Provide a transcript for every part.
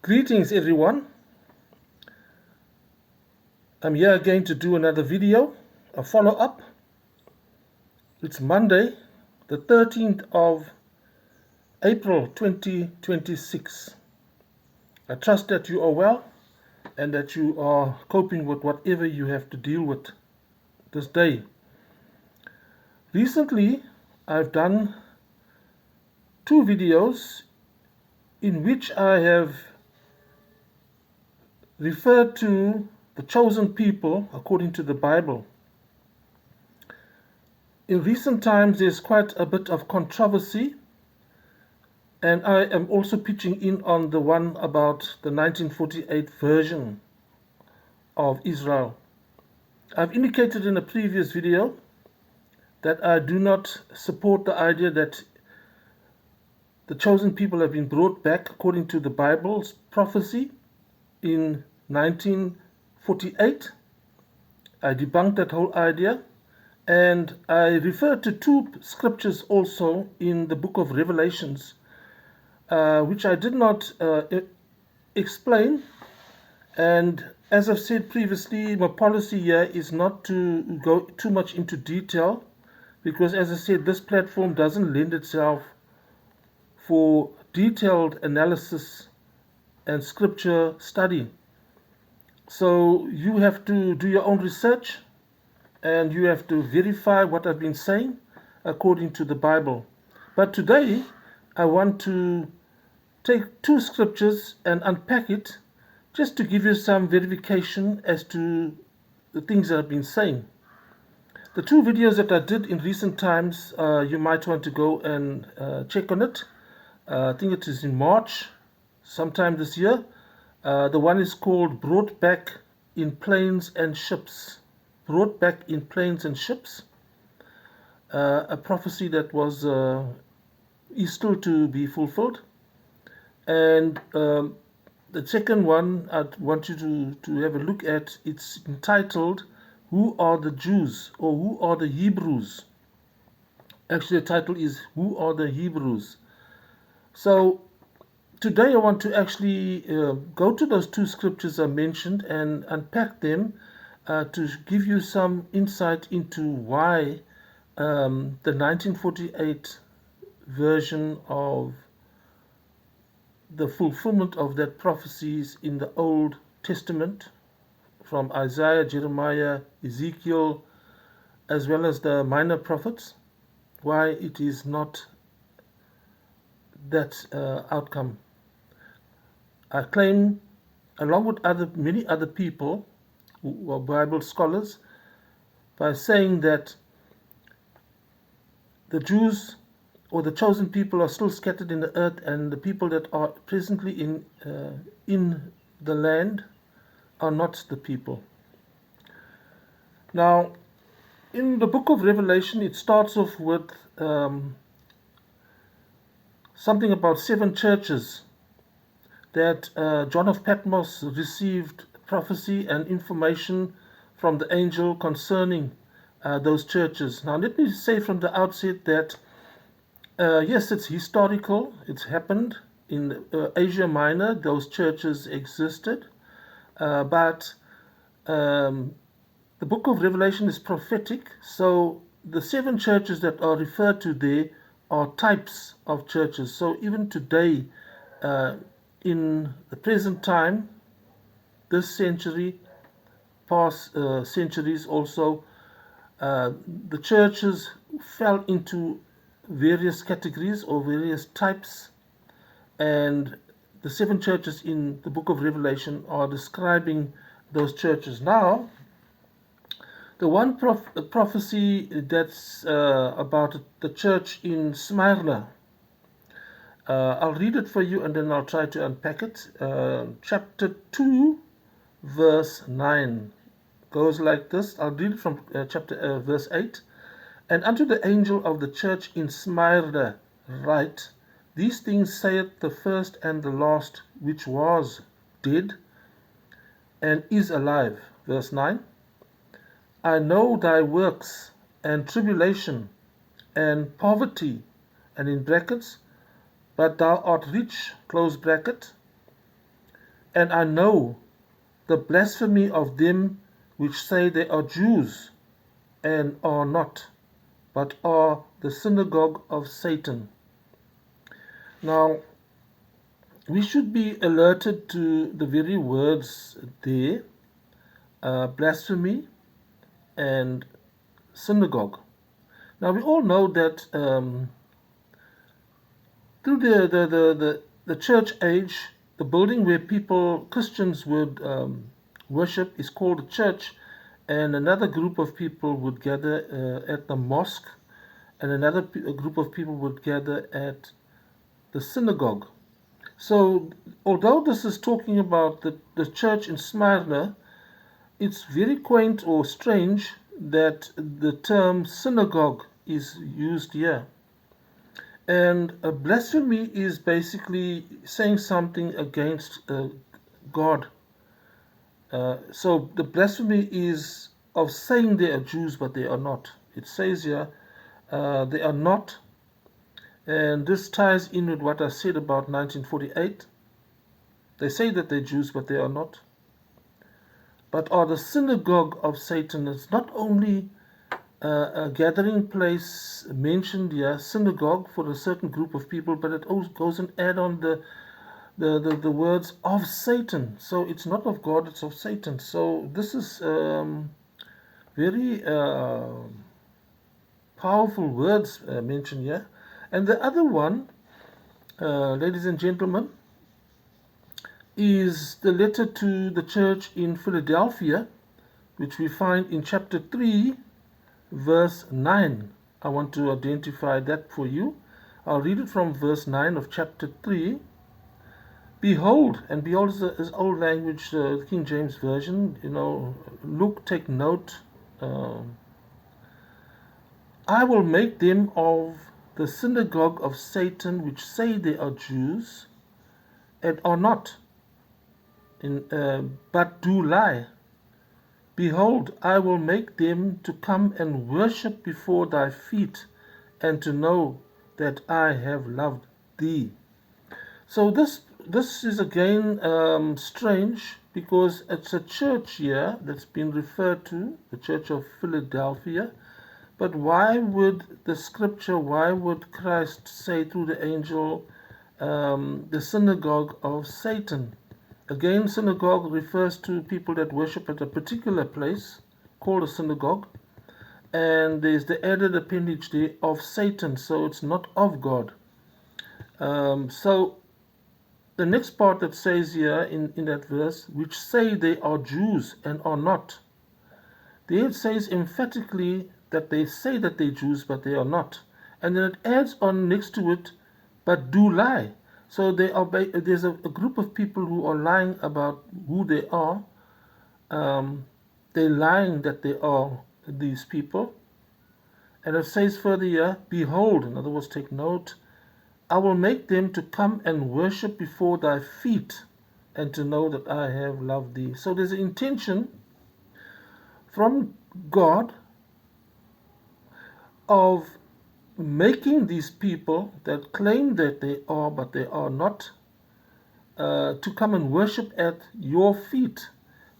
Greetings everyone. I'm here again to do another video, a follow-up. It's Monday, the 13th of April 2026. I trust that you are well and that you are coping with whatever you have to deal with this day. Recently, I've done two videos in which I have referred to the chosen people according to the Bible. In recent times, there's quite a bit of controversy, and I am also pitching in on the one about the 1948 version of Israel. I've indicated in a previous video that I do not support the idea that the chosen people have been brought back according to the Bible's prophecy in 1948. I debunked that whole idea, and I referred to two scriptures also in the book of Revelations, which I did not explain. And as I've said previously, my policy here is not to go too much into detail, because as I said, this platform doesn't lend itself for detailed analysis and scripture study. So you have to do your own research and you have to verify what I've been saying according to the Bible. But today I want to take two scriptures and unpack it, just to give you some verification as to the things that I've been saying. The two videos that I did in recent times, you might want to go and check on it. I think it is in March, sometime this year. The one is called Brought Back in Planes and Ships. Brought Back in Planes and Ships. A prophecy that was is still to be fulfilled. And the second one I'd want you to have a look at, it's entitled, Who Are the Jews? Or Who Are the Hebrews? Actually, the title is, Who Are the Hebrews? So today I want to actually go to those two scriptures I mentioned and unpack them to give you some insight into why the 1948 version of the fulfillment of that prophecies in the Old Testament from Isaiah, Jeremiah, Ezekiel, as well as the minor prophets, why it is not that outcome. I claim, along with many other people who are Bible scholars, by saying that the Jews or the chosen people are still scattered in the earth, and the people that are presently in the land are not the people. Now, in the book of Revelation, it starts off with something about 7 churches that John of Patmos received prophecy and information from the angel concerning those churches. Now, let me say from the outset that yes, it's historical. It's happened in Asia Minor. Those churches existed. But the book of Revelation is prophetic. So the 7 churches that are referred to there are types of churches. So even today, in the present time, this century, past centuries also, the churches fell into various categories or various types, and the 7 churches in the book of Revelation are describing those churches. Now, the one prophecy that's about the church in Smyrna, I'll read it for you and then I'll try to unpack it. Chapter 2, verse 9 goes like this. I'll read it from verse 8. And unto the angel of the church in Smyrna write, These things saith the first and the last, which was dead and is alive. Verse 9. I know thy works and tribulation and poverty, and in brackets, but thou art rich, close bracket, and I know the blasphemy of them which say they are Jews and are not, but are the synagogue of Satan. Now, we should be alerted to the very words there, blasphemy and synagogue. Now, we all know that through the church age, the building where Christians would worship is called a church, and another group of people would gather at the mosque, and another group of people would gather at the synagogue. So, although this is talking about the church in Smyrna, it's very quaint or strange that the term synagogue is used here. And a blasphemy is basically saying something against God. So the blasphemy is of saying they are Jews, but they are not. It says here they are not. And this ties in with what I said about 1948. They say that they're Jews, but they are not. But are the synagogue of Satan. It's not only a gathering place mentioned here, synagogue for a certain group of people, but it also goes and add on the words of Satan. So it's not of God, it's of Satan. So this is very powerful words mentioned here. And the other one, ladies and gentlemen, is the letter to the church in Philadelphia, which we find in chapter 3, verse 9. I want to identify that for you. I'll read it from verse 9 of chapter 3. Behold, and behold is old language, the King James Version, look, take note. I will make them of the synagogue of Satan, which say they are Jews, and are not, but do lie. Behold, I will make them to come and worship before thy feet, and to know that I have loved thee. So this is again strange, because it's a church here that's been referred to, the Church of Philadelphia. But why would Christ say through the angel the synagogue of Satan? Again, synagogue refers to people that worship at a particular place called a synagogue, and there's the added appendage there of Satan, so it's not of God. So the next part that says here in that verse, which say they are Jews and are not, there it says emphatically that they say that they're Jews, but they are not. And then it adds on next to it, but do lie. So there's a group of people who are lying about who they are. They're lying that they are these people. And it says further here, behold, in other words, take note, I will make them to come and worship before thy feet, and to know that I have loved thee. So there's an intention from God of making these people that claim that they are, but they are not, to come and worship at your feet.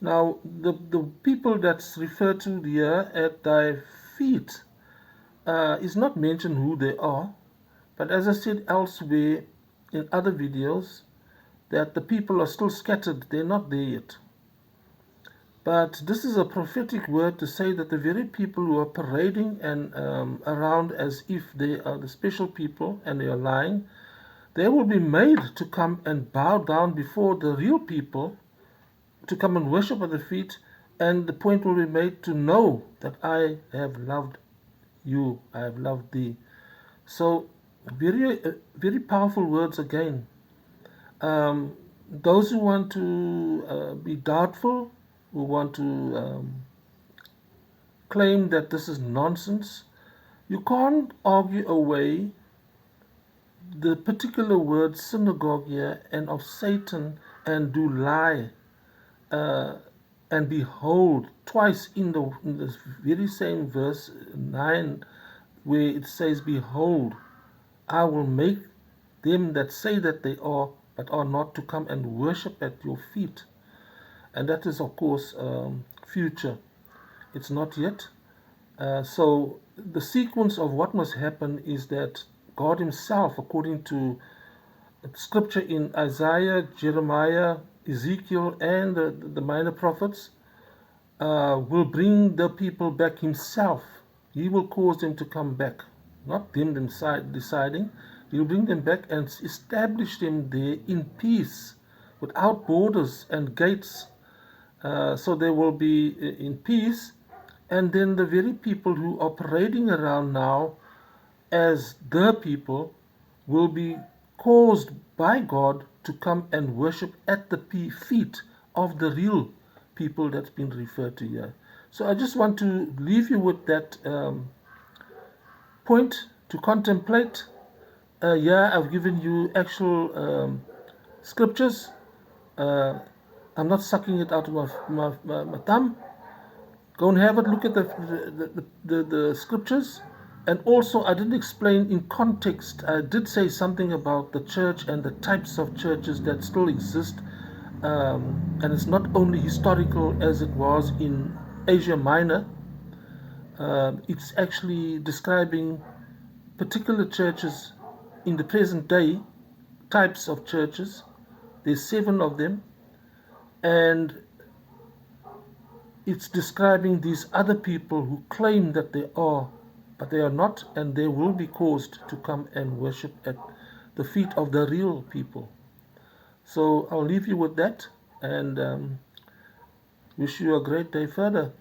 Now, the people that's referred to here at thy feet is not mentioned who they are, but as I said elsewhere in other videos, that the people are still scattered, they're not there yet. But this is a prophetic word to say that the very people who are parading and around as if they are the special people and they are lying, they will be made to come and bow down before the real people, to come and worship at the feet, and the point will be made to know that I have loved you, I have loved thee. So very, very powerful words again. Those who want to be doubtful, who want to claim that this is nonsense, you can't argue away the particular word synagogue here and of Satan and do lie. And behold, twice in this very same verse 9, where it says, behold, I will make them that say that they are, but are not to come and worship at your feet. And that is, of course, future. It's not yet. So the sequence of what must happen is that God Himself, according to scripture in Isaiah, Jeremiah, Ezekiel, and the minor prophets, will bring the people back Himself. He will cause them to come back, not them deciding. He will bring them back and establish them there in peace, without borders and gates. So they will be in peace. And then the very people who are parading around now as the people will be caused by God to come and worship at the feet of the real people that's been referred to here. So I just want to leave you with that point to contemplate. Yeah, I've given you actual scriptures. I'm not sucking it out of my thumb. Go and have a look at the scriptures. And also, I didn't explain in context. I did say something about the church and the types of churches that still exist. And it's not only historical as it was in Asia Minor. It's actually describing particular churches in the present day, types of churches. There's 7 of them. And it's describing these other people who claim that they are, but they are not, and they will be caused to come and worship at the feet of the real people. So I'll leave you with that, and wish you a great day further.